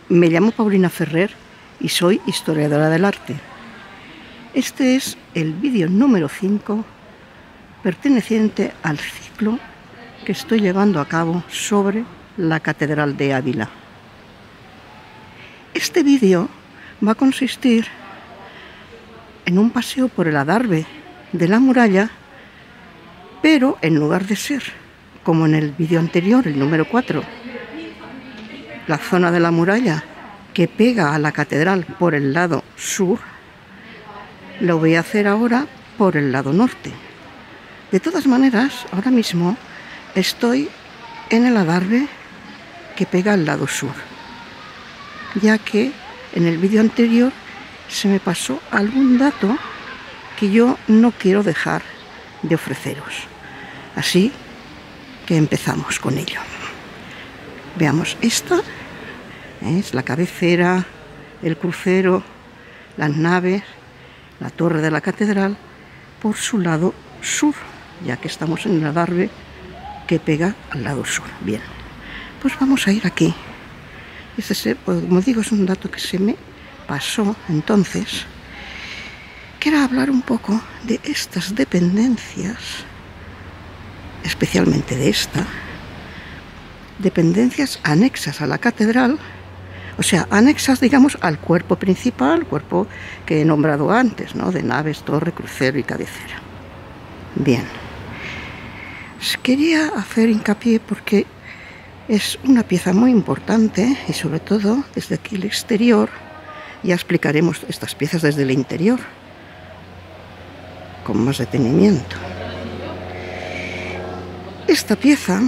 Me llamo Paulina Ferrer y soy historiadora del arte. Este es el vídeo número 5 perteneciente al ciclo que estoy llevando a cabo sobre la Catedral de Ávila. Este vídeo va a consistir en un paseo por el adarve de la muralla, pero en lugar de ser, como en el vídeo anterior, el número 4, la zona de la muralla que pega a la catedral por el lado sur, lo voy a hacer ahora por el lado norte. De todas maneras, ahora mismo estoy en el adarve que pega al lado sur, ya que en el vídeo anterior se me pasó algún dato que yo no quiero dejar de ofreceros. Así que empezamos con ello. Veamos, esta es la cabecera, el crucero, las naves, la torre de la catedral por su lado sur, ya que estamos en el adarve que pega al lado sur. Bien, pues vamos a ir aquí. Como digo, es un dato que se me pasó entonces. Quiero hablar un poco de estas dependencias, especialmente de esta, dependencias anexas a la catedral, o sea, anexas, digamos, al cuerpo principal, cuerpo que he nombrado antes, ¿no? De naves, torre, crucero y cabecera. Bien, quería hacer hincapié porque es una pieza muy importante y sobre todo desde aquí el exterior. Ya explicaremos estas piezas desde el interior con más detenimiento. Esta pieza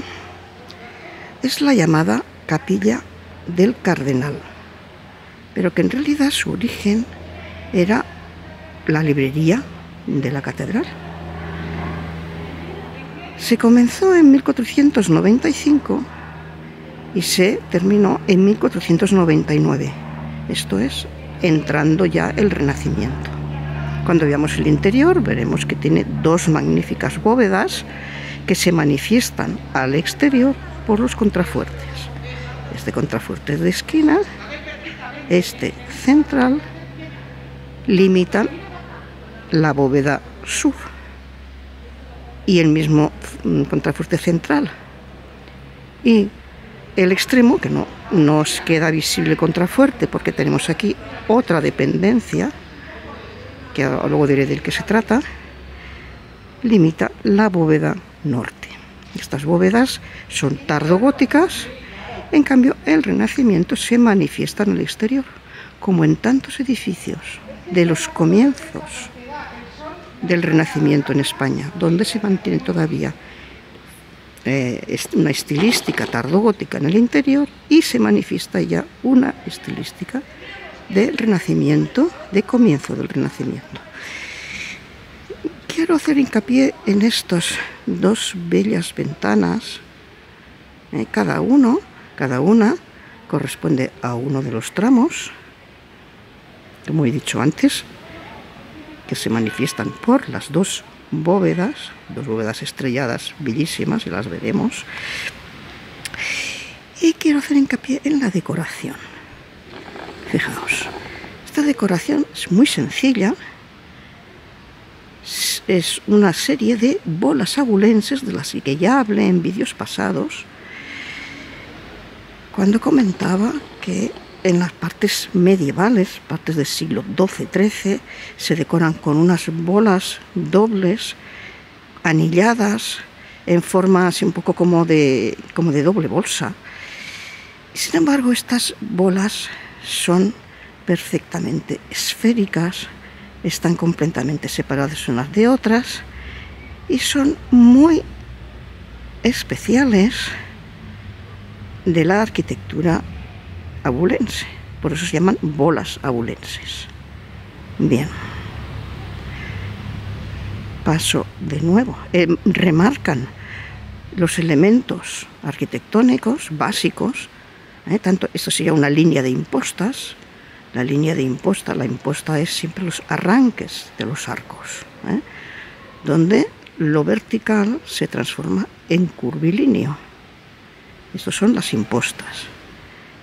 es la llamada Capilla del Cardenal, pero que en realidad su origen era la librería de la catedral. Se comenzó en 1495 y se terminó en 1499. Esto es, entrando ya el Renacimiento. Cuando veamos el interior veremos que tiene dos magníficas bóvedas que se manifiestan al exterior por los contrafuertes. Este contrafuerte de esquina, este central, limitan la bóveda sur y el mismo contrafuerte central. Y el extremo, que no nos queda visible el contrafuerte porque tenemos aquí otra dependencia, que luego diré del que se trata, limita la bóveda norte. Estas bóvedas son tardogóticas. En cambio, el Renacimiento se manifiesta en el exterior, como en tantos edificios de los comienzos del Renacimiento en España, donde se mantiene todavía una estilística tardogótica en el interior y se manifiesta ya una estilística del Renacimiento, de comienzo del Renacimiento. Quiero hacer hincapié en estas dos bellas ventanas, cada una corresponde a uno de los tramos, como he dicho antes, que se manifiestan por las dos bóvedas estrelladas bellísimas, y las veremos. Y quiero hacer hincapié en la decoración. Fijaos, esta decoración es muy sencilla. Es una serie de bolas abulenses de las que ya hablé en vídeos pasados, cuando comentaba que en las partes medievales, partes del siglo XII-XIII, se decoran con unas bolas dobles, anilladas, en forma así un poco como de doble bolsa. Sin embargo, estas bolas son perfectamente esféricas, están completamente separadas unas de otras y son muy especiales de la arquitectura abulense. Por eso se llaman bolas abulenses. Bien, paso de nuevo. Remarcan los elementos arquitectónicos básicos, tanto esto sería una línea de impostas. La línea de imposta, la imposta es siempre los arranques de los arcos, donde lo vertical se transforma en curvilíneo. Estos son las impostas.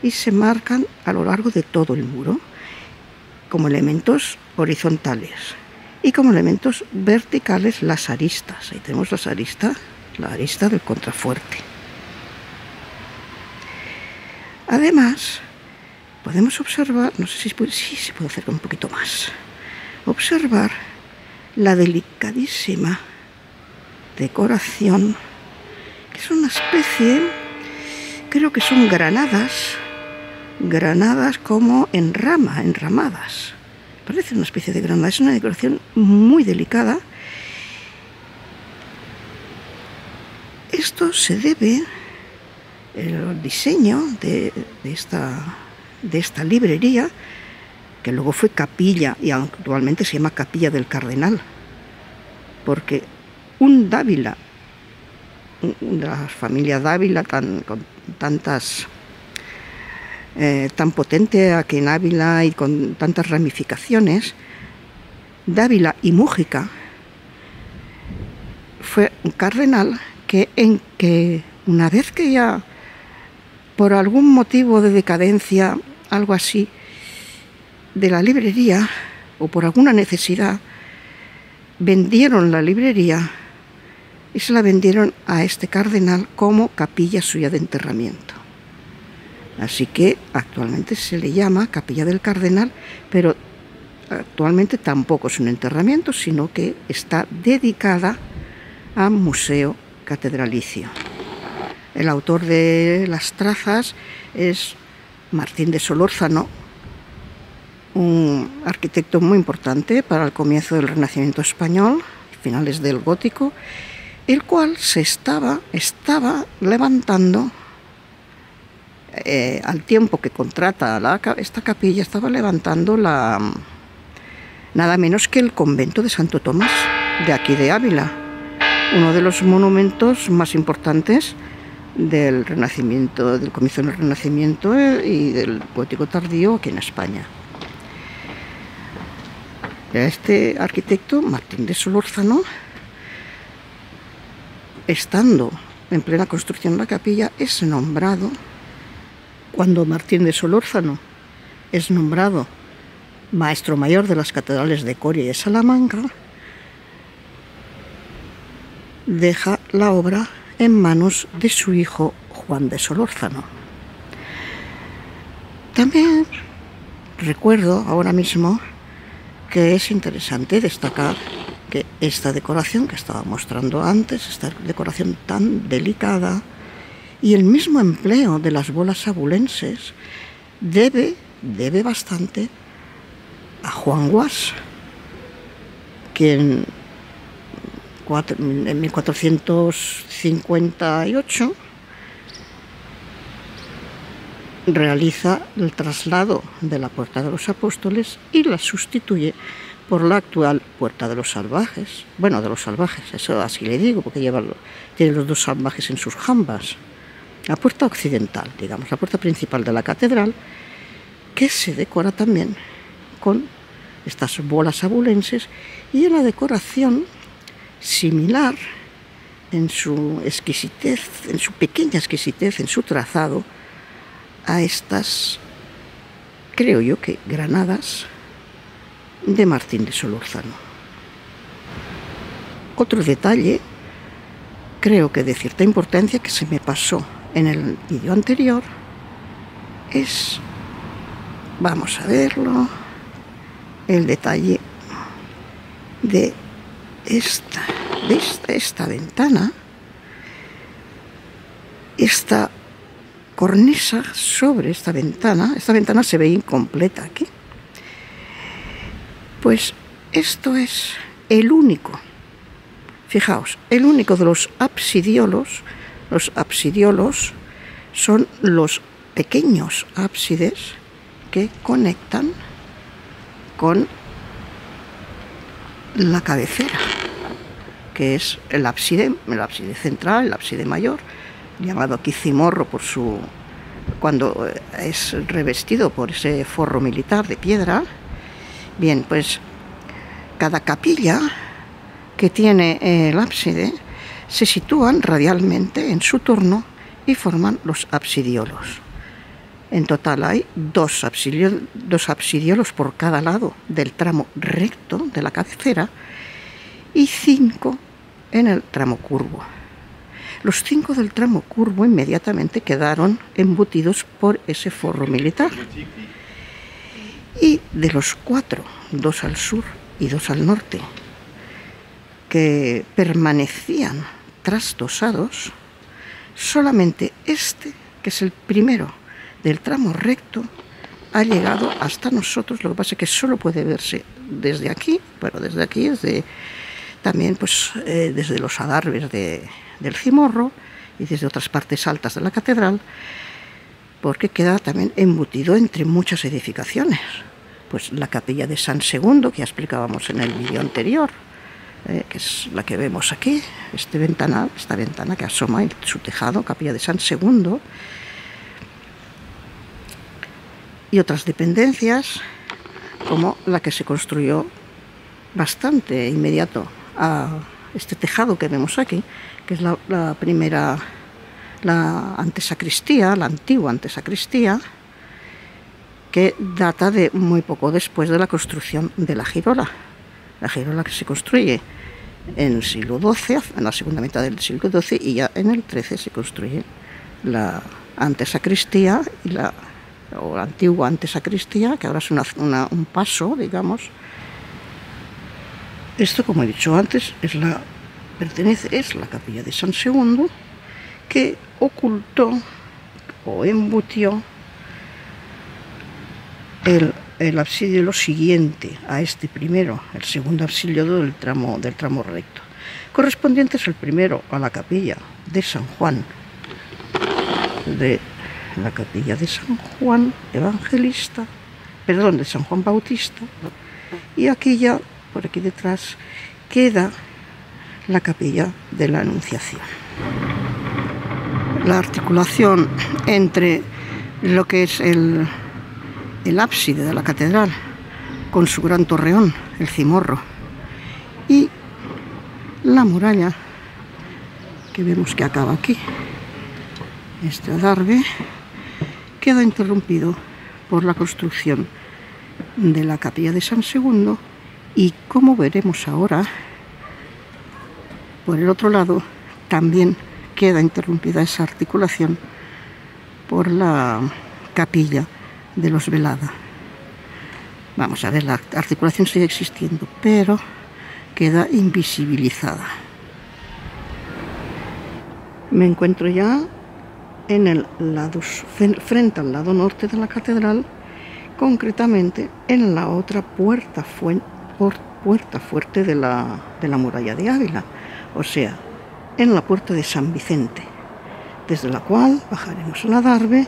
y se marcan a lo largo de todo el muro como elementos horizontales y como elementos verticales las aristas. Ahí tenemos la arista del contrafuerte. Además, podemos observar, no sé si se puede acercar un poquito más, observar la delicadísima decoración, que es una especie, creo que son granadas como enramadas. Parece una especie de granada, es una decoración muy delicada. Esto se debe, el diseño de esta librería, que luego fue capilla y actualmente se llama Capilla del Cardenal, porque un Dávila, la familia Dávila tan potente aquí en Ávila y con tantas ramificaciones, Dávila y Mújica, fue un cardenal que una vez que ya por algún motivo de decadencia, algo así, de la librería o por alguna necesidad, vendieron la librería y se la vendieron a este cardenal como capilla suya de enterramiento. Así que actualmente se le llama Capilla del Cardenal, pero actualmente tampoco es un enterramiento, sino que está dedicada a museo catedralicio. El autor de las trazas es Martín de Solórzano, un arquitecto muy importante para el comienzo del Renacimiento español, finales del Gótico, el cual se estaba levantando, al tiempo que contrata esta capilla, estaba levantando nada menos que el convento de Santo Tomás, de aquí de Ávila, uno de los monumentos más importantes del Renacimiento, del comienzo del Renacimiento y del Gótico tardío aquí en España. Este arquitecto, Martín de Solórzano, estando en plena construcción de la capilla, es nombrado, cuando Martín de Solórzano es nombrado maestro mayor de las catedrales de Coria y de Salamanca, deja la obra en manos de su hijo Juan de Solórzano. También recuerdo ahora mismo que es interesante destacar que esta decoración que estaba mostrando antes, esta decoración tan delicada y el mismo empleo de las bolas abulenses, debe bastante a Juan Guas, quien en 1458 realiza el traslado de la Puerta de los Apóstoles y la sustituye por la actual Puerta de los Salvajes. Bueno, de los Salvajes, eso así le digo, porque tiene los dos salvajes en sus jambas. La puerta occidental, digamos, la puerta principal de la catedral, que se decora también con estas bolas abulenses y una decoración similar en su exquisitez, en su pequeña exquisitez, en su trazado, a estas, creo yo que granadas de Martín de Solórzano. Otro detalle, creo que de cierta importancia, que se me pasó en el vídeo anterior, es, vamos a verlo, el detalle de esta ventana, esta cornisa sobre esta ventana se ve incompleta aquí. Pues esto es el único, fijaos, el único de los absidiolos. Los absidiolos son los pequeños ábsides que conectan con la cabecera, que es el ábside central, el ábside mayor, llamado aquí cimorro cuando es revestido por ese forro militar de piedra. Bien, pues cada capilla que tiene el ábside se sitúan radialmente en su torno y forman los absidiolos. En total hay dos absidiolos por cada lado del tramo recto de la cabecera y 5 en el tramo curvo. Los 5 del tramo curvo inmediatamente quedaron embutidos por ese forro militar. Y de los 4, 2 al sur y 2 al norte, que permanecían trasdosados, solamente este, que es el primero del tramo recto, ha llegado hasta nosotros. Lo que pasa es que solo puede verse desde aquí, bueno, desde aquí, también pues, desde los adarves del Cimorro y desde otras partes altas de la catedral, porque queda también embutido entre muchas edificaciones. Pues la capilla de San Segundo, que ya explicábamos en el vídeo anterior, que es la que vemos aquí, esta ventana que asoma en su tejado, capilla de San Segundo, y otras dependencias, como la que se construyó bastante inmediato a este tejado que vemos aquí, que es la primera, la antesacristía, la antigua antesacristía, que data de muy poco después de la construcción de la girola. La girola que se construye en el siglo XII, en la segunda mitad del siglo XII, y ya en el XIII se construye la antesacristía o la antigua antesacristía, que ahora es un paso, digamos. Esto, como he dicho antes, es la capilla de San Segundo, que ocultó o embutió el absidio siguiente a este primero, el segundo absidio del tramo recto, correspondientes el primero a la capilla de San Juan, de San Juan Evangelista, perdón, de San Juan Bautista, y aquí ya, por aquí detrás, queda la capilla de la Anunciación. La articulación entre lo que es el ábside de la catedral, con su gran torreón, el Cimorro, y la muralla que vemos que acaba aquí. Este adarve queda interrumpido por la construcción de la capilla de San Segundo y, como veremos ahora, por el otro lado también queda interrumpida esa articulación por la capilla de los Velada. Vamos a ver, la articulación sigue existiendo, pero queda invisibilizada. Me encuentro ya en el lado, frente al lado norte de la catedral, concretamente en la otra puerta fuerte de la muralla de Ávila, o sea, en la puerta de San Vicente, desde la cual bajaremos el adarve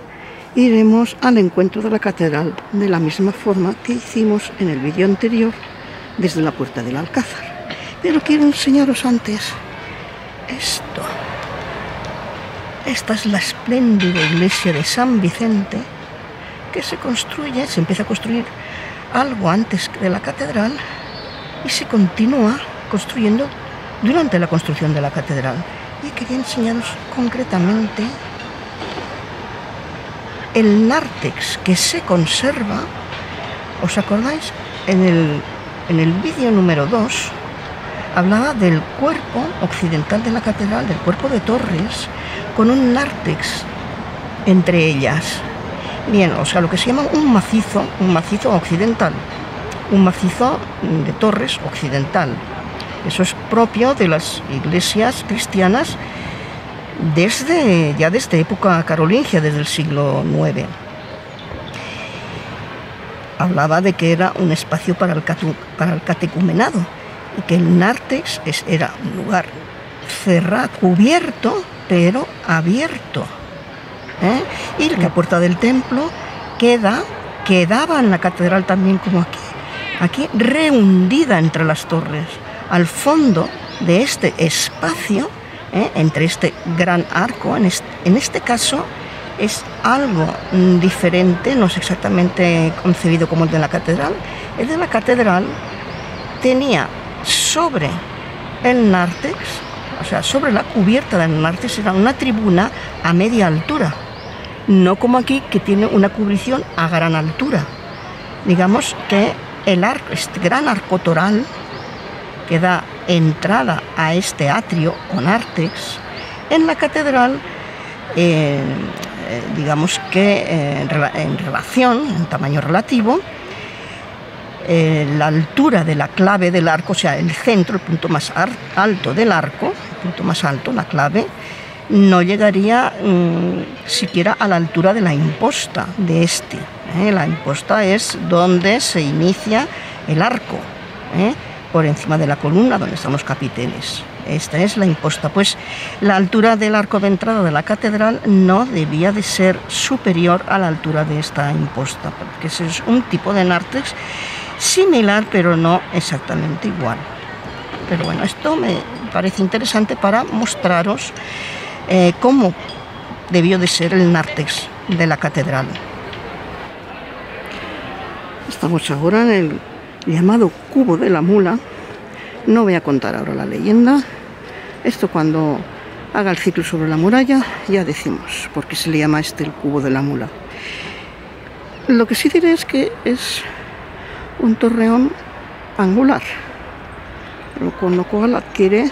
e iremos al encuentro de la catedral de la misma forma que hicimos en el vídeo anterior, desde la puerta del Alcázar. Pero quiero enseñaros antes esto. Esta es la espléndida iglesia de San Vicente, que se empieza a construir algo antes de la catedral y se continúa construyendo durante la construcción de la catedral. Y quería enseñaros concretamente el nártex que se conserva. ¿Os acordáis? En el vídeo número 2 hablaba del cuerpo occidental de la catedral, del cuerpo de torres, con un nártex entre ellas. Bien, o sea, lo que se llama un macizo occidental, un macizo de torres occidental. Eso es propio de las iglesias cristianas desde época carolingia, desde el siglo IX. Hablaba de que era un espacio para el catecumenado y que el nártex era un lugar cerrado, cubierto, pero abierto. Y la puerta del templo quedaba en la catedral también, como aquí rehundida entre las torres, al fondo de este espacio, entre este gran arco. En este caso es algo diferente, no es exactamente concebido como el de la catedral. El de la catedral tenía sobre el nártex, o sea, sobre la cubierta del nártex, era una tribuna a media altura. no como aquí, que tiene una cubrición a gran altura. Digamos que el arco, este gran arco toral que da entrada a este atrio o nártex, en la catedral, digamos que en relación, en tamaño relativo, la altura de la clave del arco, o sea, el centro, el punto más alto del arco, el punto más alto, la clave, no llegaría siquiera a la altura de la imposta de este. La imposta es donde se inicia el arco, por encima de la columna donde están los capiteles. Esta es la imposta. Pues la altura del arco de entrada de la catedral no debía de ser superior a la altura de esta imposta, porque ese es un tipo de nártex similar, pero no exactamente igual. Pero bueno, esto me parece interesante para mostraros cómo debió de ser el nártex de la catedral. Estamos ahora en el llamado cubo de la mula. No voy a contar ahora la leyenda. Esto, cuando haga el ciclo sobre la muralla, ya decimos por qué se le llama el cubo de la mula. Lo que sí diré es que es un torreón angular, con lo cual adquiere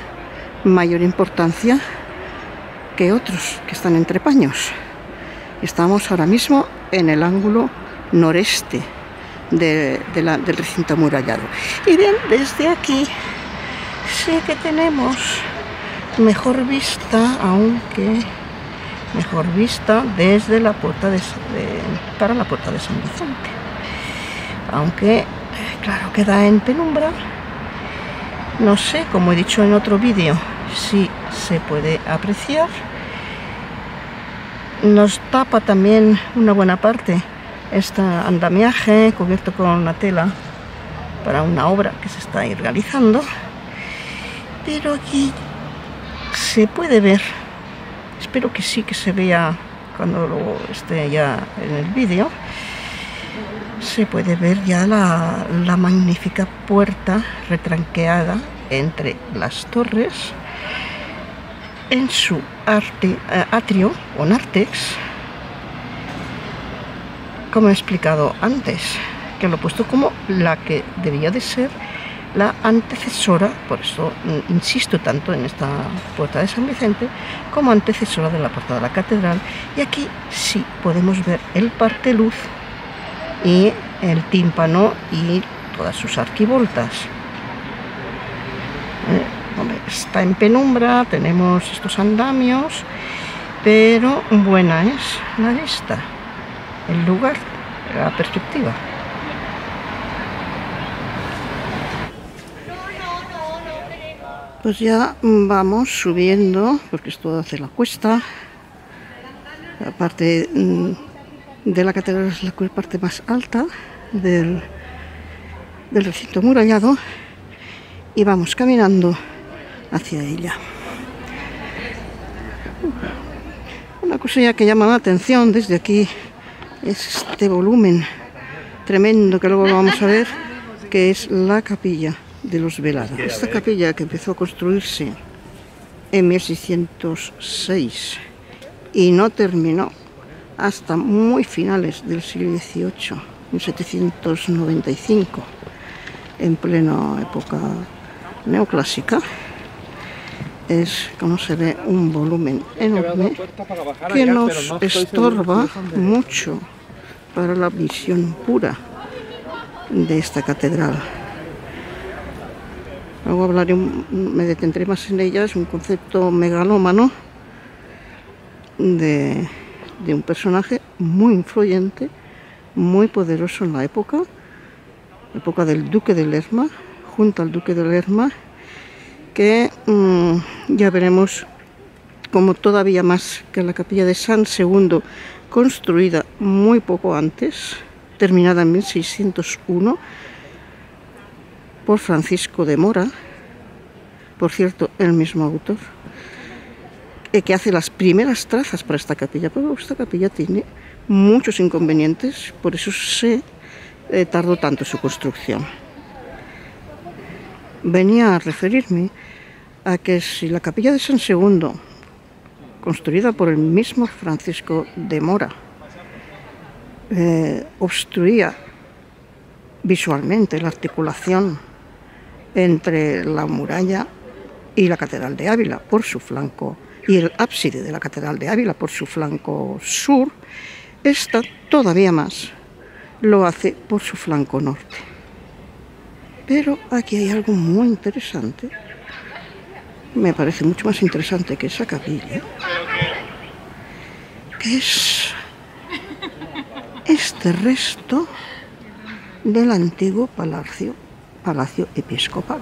mayor importancia que otros que están entre paños. Estamos ahora mismo en el ángulo noreste del recinto amurallado. Y bien, desde aquí sí que tenemos mejor vista, aunque mejor vista desde la puerta para la puerta de San Vicente. Aunque, claro, queda en penumbra. No sé, como he dicho en otro vídeo, si se puede apreciar. Nos tapa también una buena parte este andamiaje cubierto con una tela para una obra que se está ahí realizando, pero aquí se puede ver, espero que sí que se vea cuando lo esté ya en el vídeo, se puede ver ya la magnífica puerta retranqueada entre las torres en su atrio o nártex, como he explicado antes, que lo he puesto como la que debía de ser la antecesora, por eso insisto tanto en esta puerta de San Vicente, como antecesora de la puerta de la catedral. Y aquí sí podemos ver el parteluz y el tímpano y todas sus arquivoltas. Hombre, está en penumbra, tenemos estos andamios, pero buena es la vista, el lugar, la perspectiva. Pues ya vamos subiendo, porque esto hace la cuesta. La parte de la catedral es la parte más alta del recinto amurallado, y vamos caminando hacia ella. Una cosa que llama la atención desde aquí es este volumen tremendo que luego vamos a ver, que es la capilla de los Velada. Esta capilla, que empezó a construirse en 1606 y no terminó hasta muy finales del siglo XVIII, 1795, en plena época neoclásica, es, como se ve, un volumen enorme que nos estorba mucho para la visión pura de esta catedral. Luego me detendré más en ella. Es un concepto megalómano de un personaje muy influyente, muy poderoso en la época del Duque de Lerma, junto al Duque de Lerma, que ya veremos como todavía más que la capilla de San II, construida muy poco antes, terminada en 1601, por Francisco de Mora, por cierto, el mismo autor, que hace las primeras trazas para esta capilla. Pero esta capilla tiene muchos inconvenientes, por eso se tardó tanto su construcción. Venía a referirme a que si la capilla de San II, construida por el mismo Francisco de Mora, obstruía visualmente la articulación entre la muralla y la Catedral de Ávila por su flanco, y el ábside de la Catedral de Ávila por su flanco sur, esta todavía más lo hace por su flanco norte. Pero aquí hay algo muy interesante, me parece mucho más interesante que esa capilla, que es este resto del antiguo palacio episcopal.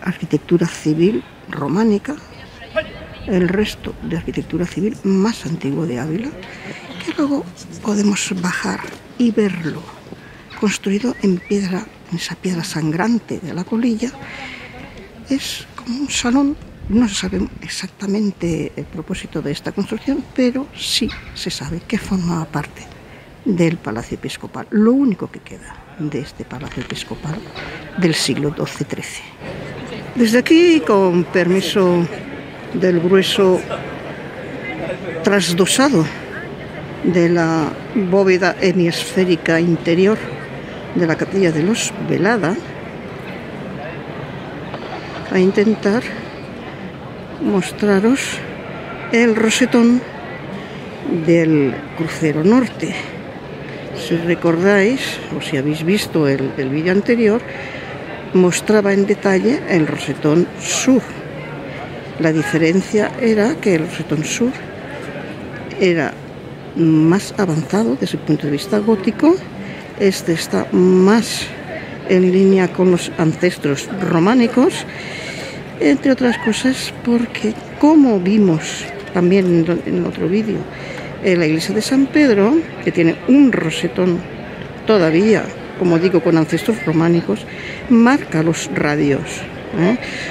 Arquitectura civil románica, el resto de arquitectura civil más antiguo de Ávila, que luego podemos bajar y verlo construido en piedra, en esa piedra sangrante de la Colilla. Es como un salón, no se sabe exactamente el propósito de esta construcción, pero sí se sabe que formaba parte del Palacio Episcopal, lo único que queda de este Palacio Episcopal del siglo XII-XIII. Desde aquí, con permiso del grueso trasdosado de la bóveda hemisférica interior de la capilla de los Velada, a intentar mostraros el rosetón del crucero norte. Si recordáis, o si habéis visto el vídeo anterior, mostraba en detalle el rosetón sur. La diferencia era que el rosetón sur era más avanzado desde el punto de vista gótico. Este está más en línea con los ancestros románicos, entre otras cosas porque, como vimos también en el otro vídeo, en la iglesia de San Pedro, que tiene un rosetón todavía, como digo, con ancestros románicos, marca los radios.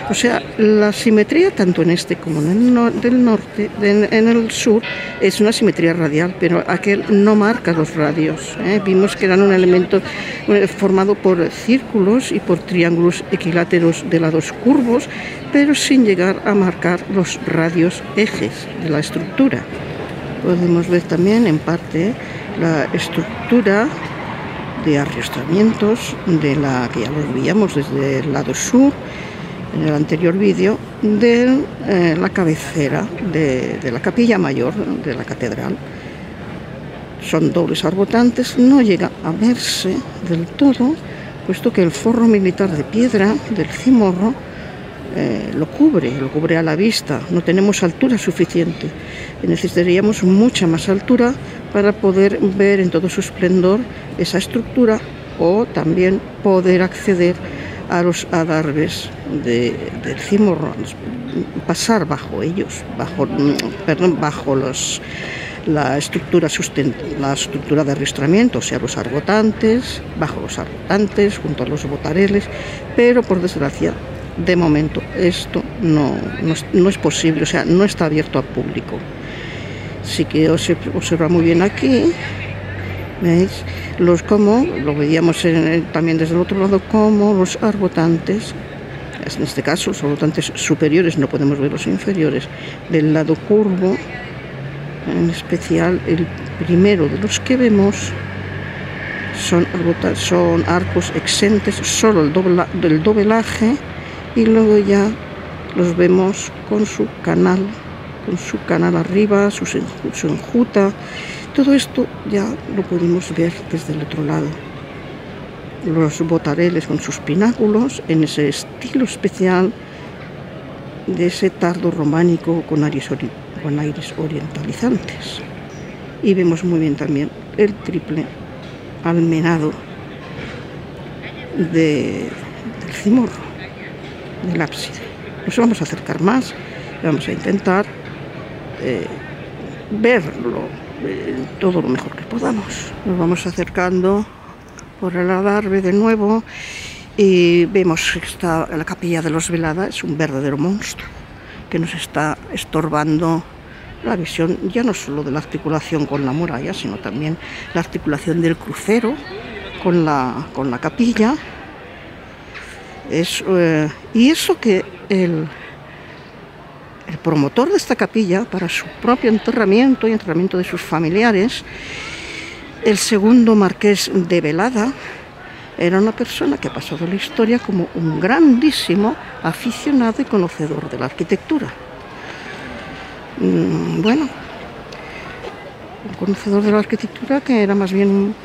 O sea, la simetría tanto en este como en el del norte, en el sur, es una simetría radial, pero aquel no marca los radios. Vimos que eran un elemento formado por círculos y por triángulos equiláteros de lados curvos, pero sin llegar a marcar los radios ejes de la estructura. Podemos ver también en parte la estructura de arrastramientos de la que ya lo veíamos desde el lado sur en el anterior vídeo, de la cabecera de la capilla mayor de la catedral. Son dobles arbotantes, no llega a verse del todo, puesto que el forro militar de piedra del cimorro lo cubre a la vista. No tenemos altura suficiente, necesitaríamos mucha más altura para poder ver en todo su esplendor esa estructura, o también poder acceder a los adarves del cimorro, pasar bajo ellos, bajo la estructura de arrastramiento, o sea, los arbotantes, bajo los arbotantes, junto a los botareles, pero por desgracia, de momento, esto no es posible, o sea, no está abierto al público. Sí que se observa muy bien aquí, ¿veis? Como lo veíamos también desde el otro lado, como los arbotantes, en este caso los arbotantes superiores, no podemos ver los inferiores, del lado curvo, en especial el primero de los que vemos, son arcos exentes, solo del dobelaje, y luego ya los vemos con su canal arriba, su enjuta. Todo esto ya lo pudimos ver desde el otro lado. Los botareles con sus pináculos, en ese estilo especial de ese tardo románico con aires orientalizantes. Y vemos muy bien también el triple almenado del cimorro, del ábside. Nos vamos a acercar más, vamos a intentar verlo todo lo mejor que podamos. Nos vamos acercando por el adarve de nuevo y vemos que está la capilla de los Velada. Es un verdadero monstruo que nos está estorbando la visión, ya no solo de la articulación con la muralla, sino también la articulación del crucero con la capilla. Y eso que el promotor de esta capilla, para su propio enterramiento y enterramiento de sus familiares, el segundo marqués de Velada, era una persona que ha pasado a la historia como un grandísimo aficionado y conocedor de la arquitectura. Bueno, un conocedor de la arquitectura que era más bien un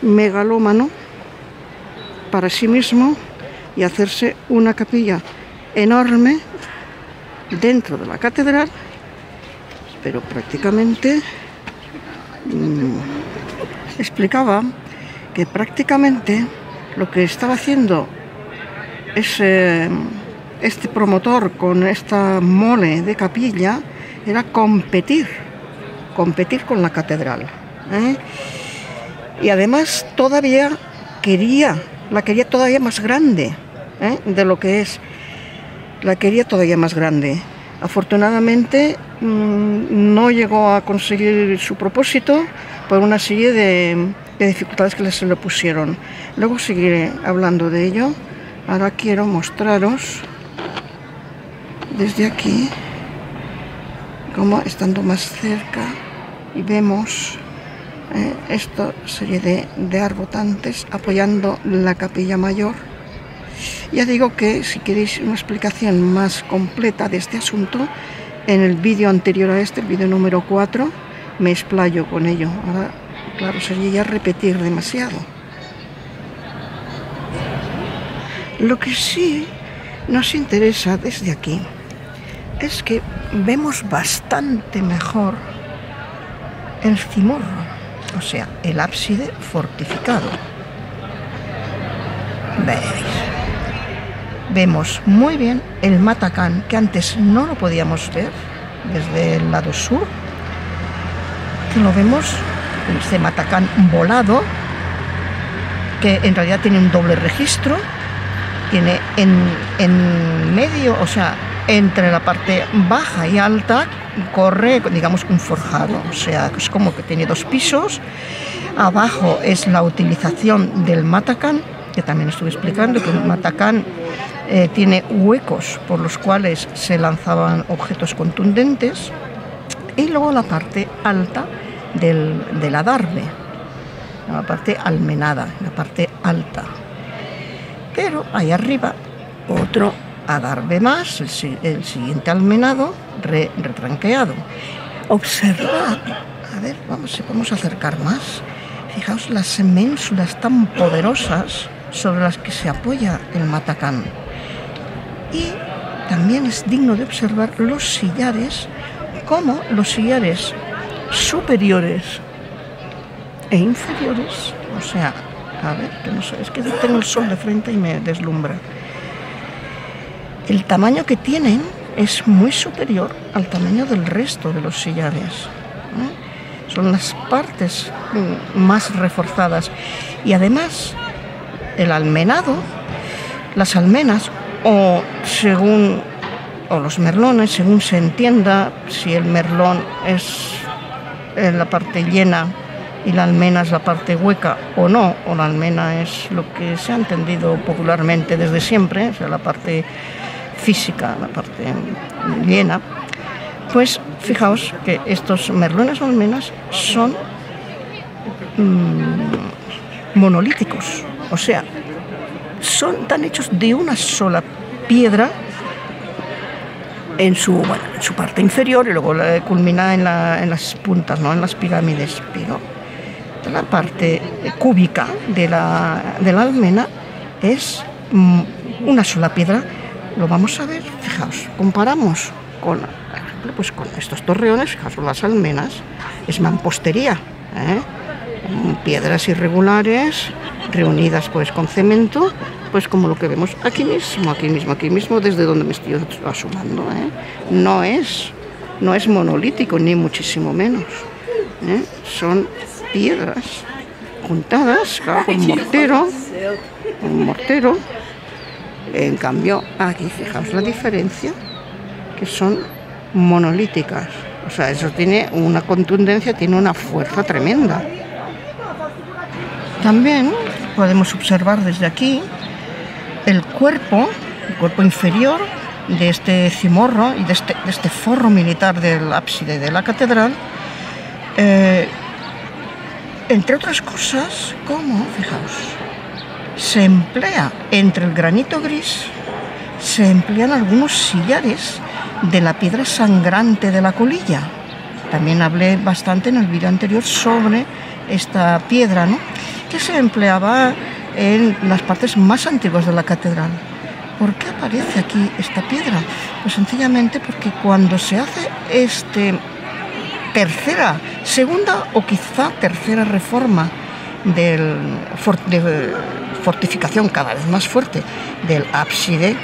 megalómano para sí mismo y hacerse una capilla enorme dentro de la catedral, pero prácticamente explicaba que prácticamente lo que estaba haciendo este promotor con esta mole de capilla era competir con la catedral, ¿eh? Y además todavía la quería todavía más grande, de lo que es. La quería todavía más grande. Afortunadamente no llegó a conseguir su propósito por una serie de dificultades que se le pusieron. Luego seguiré hablando de ello. Ahora quiero mostraros desde aquí, como estando más cerca, y vemos esta serie de arbotantes apoyando la capilla mayor. Ya digo que si queréis una explicación más completa de este asunto, en el vídeo anterior a este, el vídeo número 4, me explayo con ello. Ahora, claro, sería ya repetir demasiado. Lo que sí nos interesa desde aquí es que vemos bastante mejor el cimorro, o sea, el ábside fortificado. Veis. Vemos muy bien el matacán, que antes no lo podíamos ver desde el lado sur, que lo vemos, este matacán volado, que en realidad tiene un doble registro, tiene en medio, o sea, entre la parte baja y alta, corre, digamos, un forjado, o sea, es como que tiene 2 pisos. Abajo es la utilización del matacán, que también estuve explicando, que el matacán tiene huecos por los cuales se lanzaban objetos contundentes, y luego la parte alta del adarve, la parte almenada, la parte alta. Pero ahí arriba otro adarve más, el siguiente almenado retranqueado. Observad, a ver, si podemos acercar más. Fijaos las ménsulas tan poderosas sobre las que se apoya el matacán. Y también es digno de observar los sillares, como los sillares superiores e inferiores, o sea, a ver, que no sé, es que tengo el sol de frente y me deslumbra. El tamaño que tienen es muy superior al tamaño del resto de los sillares, ¿eh? Son las partes más reforzadas. Y además, el almenado, las almenas, o los merlones, según se entienda, si el merlón es la parte llena y la almena es la parte hueca o no, o la almena es lo que se ha entendido popularmente desde siempre, o sea, la parte física, la parte llena. Pues fijaos que estos merlones o almenas son monolíticos, o sea, están hechos de una sola piedra en su parte inferior, y luego culmina en las puntas, ¿no?, en las pirámides. Pero la parte cúbica de la almena es una sola piedra. Lo vamos a ver, fijaos, comparamos con estos torreones. Fijaos, las almenas es mampostería, piedras irregulares reunidas pues con cemento, pues como lo que vemos aquí mismo, desde donde me estoy asomando, no es monolítico, ni muchísimo menos, son piedras juntadas, claro, con mortero. En cambio aquí fijaos la diferencia, que son monolíticas, o sea, eso tiene una contundencia, tiene una fuerza tremenda. También podemos observar desde aquí el cuerpo inferior de este cimorro y de este forro militar del ábside de la catedral, entre otras cosas, como, fijaos, se emplea entre el granito gris, se emplean algunos sillares de la piedra sangrante de la colilla. También hablé bastante en el vídeo anterior sobre esta piedra, ¿no?, que se empleaba en las partes más antiguas de la catedral. ¿Por qué aparece aquí esta piedra? Pues sencillamente porque cuando se hace segunda o quizá tercera reforma de fortificación cada vez más fuerte del ábside,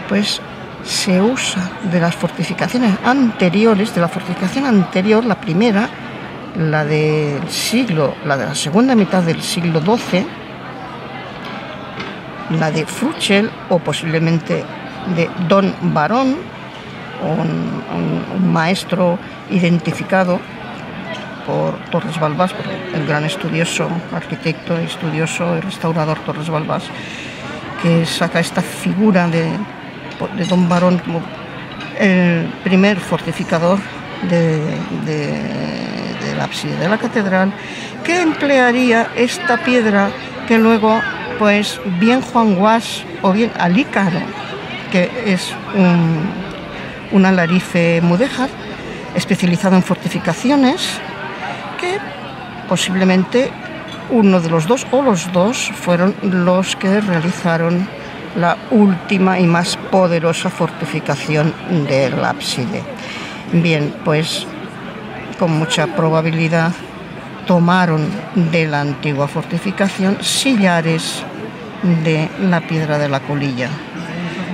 pues se usa de las fortificaciones anteriores, de la fortificación anterior, la primera, la de la segunda mitad del siglo XII, la de Fruchel, o posiblemente de Don Barón, un maestro identificado por Torres Balbás, por el gran estudioso, arquitecto, estudioso y restaurador Torres Balbás, que saca esta figura de Don Barón como el primer fortificador del ábside de la catedral, que emplearía esta piedra que luego, pues, bien Juan Guas o bien Alícaro, que es un alarife mudéjar especializado en fortificaciones, que posiblemente uno de los dos o los dos fueron los que realizaron la última y más poderosa fortificación del ábside. Bien, pues con mucha probabilidad tomaron de la antigua fortificación sillares de la piedra de la colilla.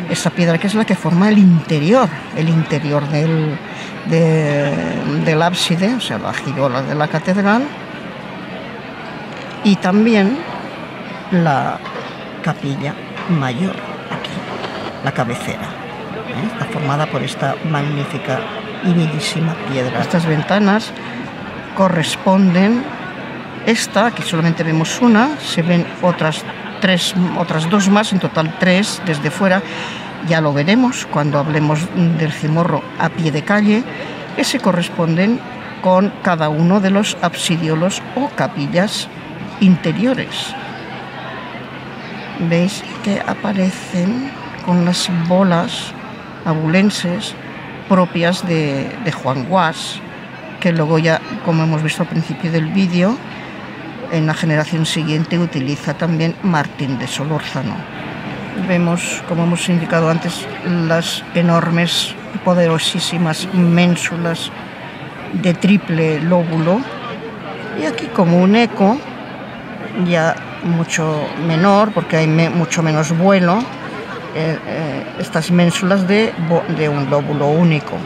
Esa piedra que es la que forma el interior del ábside, o sea, la girola de la catedral, y también la capilla mayor, aquí, la cabecera, está formada por esta magnífica y bellísima piedra. Estas ventanas corresponden, aquí solamente vemos una, se ven otras dos más, en total 3 desde fuera. Ya lo veremos cuando hablemos del cimorro a pie de calle, que se corresponden con cada uno de los absidiolos o capillas interiores. Veis que aparecen con las bolas abulenses propias de Juan Guas, que luego ya, como hemos visto al principio del vídeo, en la generación siguiente utiliza también Martín de Solórzano. Vemos, como hemos indicado antes, las enormes, poderosísimas ménsulas de triple lóbulo, y aquí como un eco, ya mucho menor, porque hay mucho menos vuelo, estas ménsulas de un lóbulo único,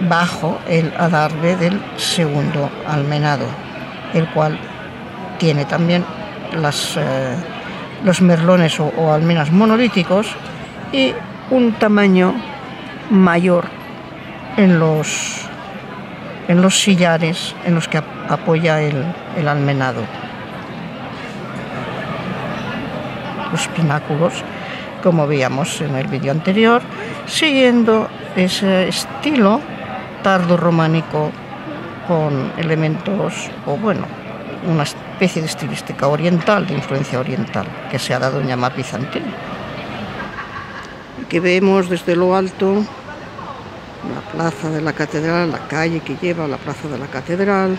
bajo el adarve del segundo almenado, el cual tiene también los merlones o almenas monolíticos y un tamaño mayor en los sillares en los que apoya el almenado. Los pináculos, como veíamos en el vídeo anterior, siguiendo ese estilo tardo-románico con elementos, una especie de estilística oriental, de influencia oriental, que se ha dado en llamar bizantino. Aquí vemos desde lo alto la plaza de la catedral, la calle que lleva a la plaza de la catedral.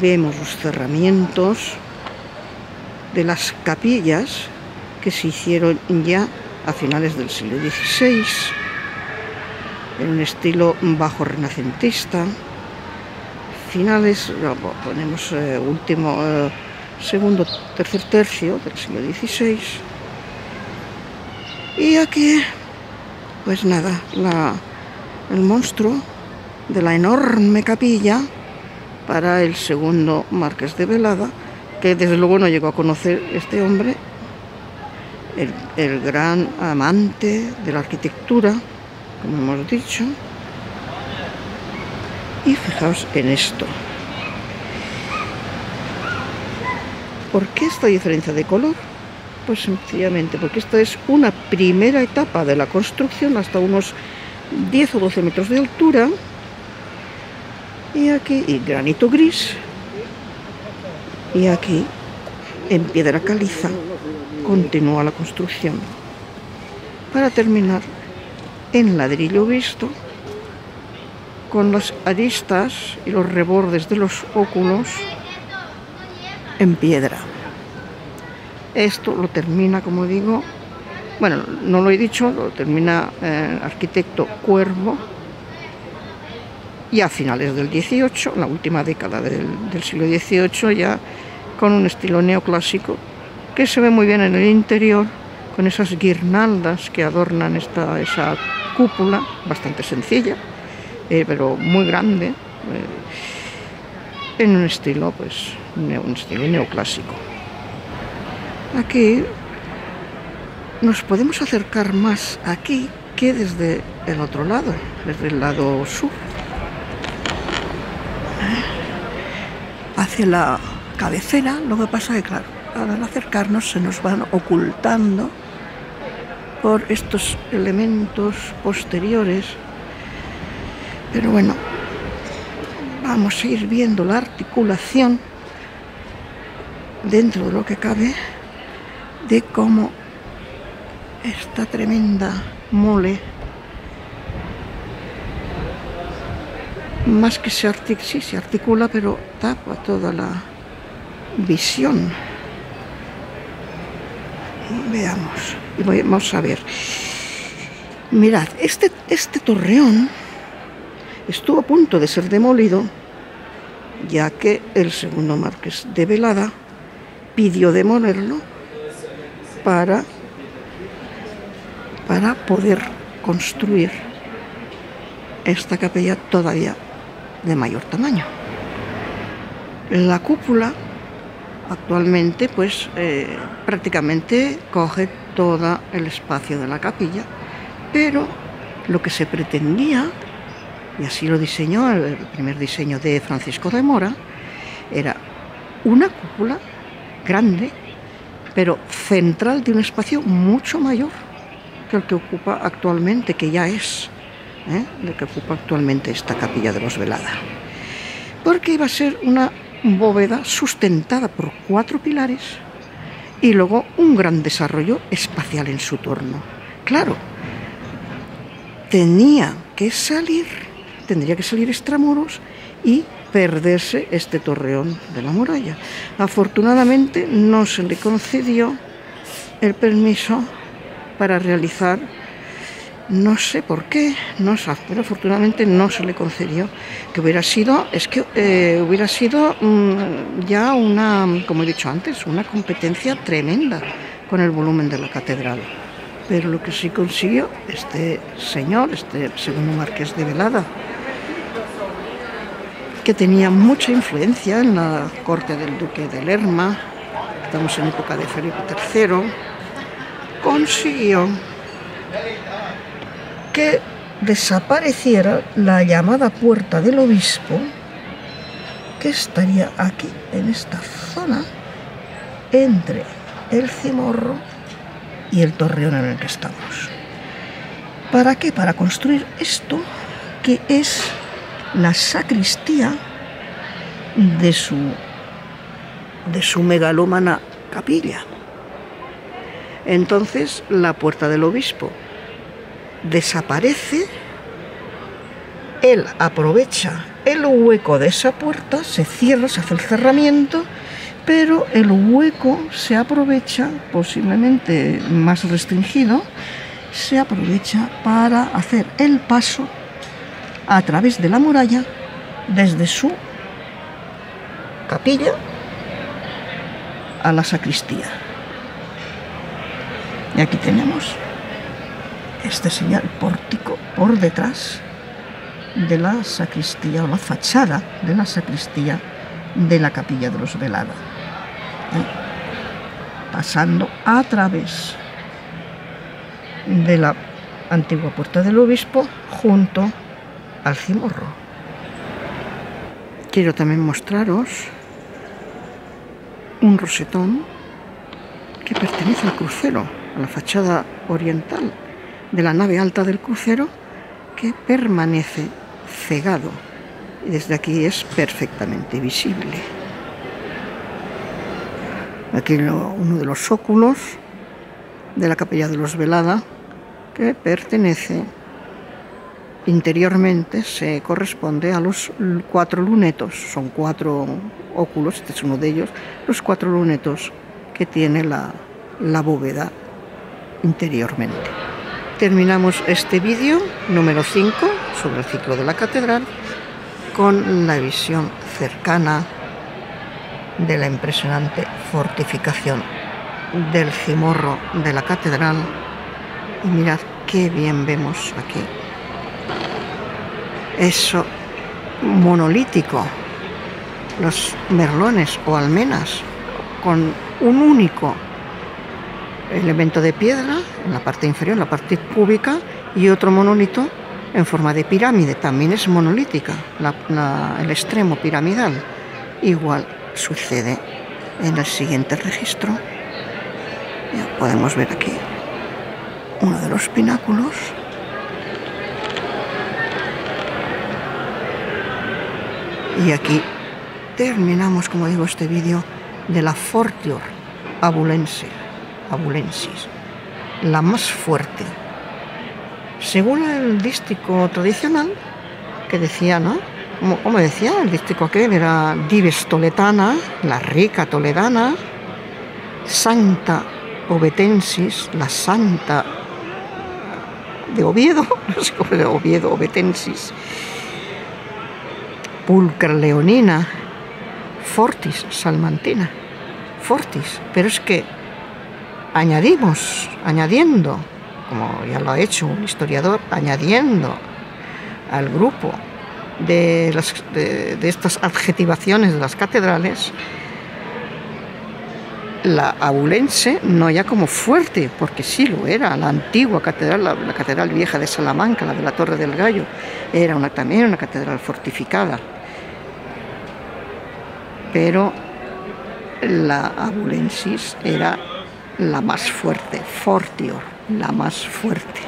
Vemos los cerramientos de las capillas que se hicieron ya a finales del siglo XVI, en un estilo bajo renacentista. Finales, ponemos segundo, tercer tercio del siglo XVI. Y aquí, pues nada, el monstruo de la enorme capilla para el segundo marqués de Velada, que desde luego no llegó a conocer este hombre, el gran amante de la arquitectura, como hemos dicho. Y fijaos en esto. ¿Por qué esta diferencia de color? Pues sencillamente porque esta es una primera etapa de la construcción hasta unos 10 o 12 metros de altura. Y aquí, y granito gris. Y aquí, en piedra caliza, continúa la construcción. Para terminar en ladrillo visto, con las aristas y los rebordes de los óculos en piedra. Esto lo termina, como digo, bueno, no lo he dicho, lo termina arquitecto Cuervo, y a finales del 18, la última década del siglo XVIII, ya con un estilo neoclásico que se ve muy bien en el interior, con esas guirnaldas que adornan esa cúpula, bastante sencilla, pero muy grande, en un estilo, pues, un estilo neoclásico. Aquí nos podemos acercar más aquí que desde el otro lado, desde el lado sur, hacia la cabecera. Lo que pasa es que, claro, al acercarnos se nos van ocultando por estos elementos posteriores, pero bueno, vamos a ir viendo la articulación dentro de lo que cabe de cómo esta tremenda mole, más que se articula, pero tapa toda la visión. Veamos, y vamos a ver. Mirad, este torreón estuvo a punto de ser demolido, ya que el segundo marqués de Velada pidió demolerlo para poder construir esta capilla todavía de mayor tamaño. La cúpula actualmente, pues, prácticamente coge todo el espacio de la capilla, pero lo que se pretendía, y así lo diseñó el primer diseño de Francisco de Mora, era una cúpula grande, pero central, de un espacio mucho mayor que el que ocupa actualmente, que ya es el que ocupa actualmente esta capilla de los Velada, porque iba a ser una bóveda sustentada por 4 pilares y luego un gran desarrollo espacial en su torno. Claro, tendría que salir extramuros y perderse este torreón de la muralla. Afortunadamente no se le concedió el permiso para realizar, no sé por qué, pero afortunadamente no se le concedió, que hubiera sido ya una, como he dicho antes, una competencia tremenda con el volumen de la catedral. Pero lo que sí consiguió este señor, este segundo marqués de Velada, que tenía mucha influencia en la corte del duque de Lerma, estamos en época de Felipe III, consiguió que desapareciera la llamada Puerta del Obispo, que estaría aquí, en esta zona, entre el Cimorro y el torreón en el que estamos. ¿Para qué? Para construir esto, que es la sacristía de su megalómana capilla. Entonces, la Puerta del Obispo desaparece, él aprovecha el hueco de esa puerta, se cierra, se hace el cerramiento, pero el hueco se aprovecha, posiblemente más restringido, se aprovecha para hacer el paso a través de la muralla desde su capilla a la sacristía. Y aquí tenemos este señal pórtico por detrás de la sacristía, o la fachada de la sacristía de la capilla de los Velada, pasando a través de la antigua Puerta del Obispo junto al Cimorro. Quiero también mostraros un rosetón que pertenece al crucero, a la fachada oriental de la nave alta del crucero, que permanece cegado y desde aquí es perfectamente visible. Aquí uno de los óculos de la capilla de los Velada, que pertenece interiormente, se corresponde a los 4 lunetos. Son 4 óculos, este es uno de ellos, los 4 lunetos que tiene la bóveda interiormente. Terminamos este vídeo número 5 sobre el ciclo de la catedral con la visión cercana de la impresionante fortificación del cimorro de la catedral. Y mirad qué bien vemos aquí eso monolítico, los merlones o almenas con un único elemento de piedra en la parte inferior, en la parte cúbica, y otro monolito en forma de pirámide, también es monolítica, el extremo piramidal. Igual sucede en el siguiente registro. Ya podemos ver aquí uno de los pináculos. Y aquí terminamos, como digo, este vídeo de la Fortior Abulensis, la más fuerte. Según el dístico tradicional, que decía, ¿no? Como decía, el dístico aquel era Dives Toledana, la rica toledana, Sancta Obetensis, la santa de Oviedo, no sé cómo de Oviedo, Obetensis, Pulcra Leonina, Fortis Salmantina, Fortis, pero es que añadiendo, como ya lo ha hecho un historiador, añadiendo al grupo de estas adjetivaciones de las catedrales, la abulense no ya como fuerte, porque sí lo era, la antigua catedral, la catedral vieja de Salamanca, la de la Torre del Gallo, era también una catedral fortificada, pero la abulensis era la más fuerte, Fortior, la más fuerte.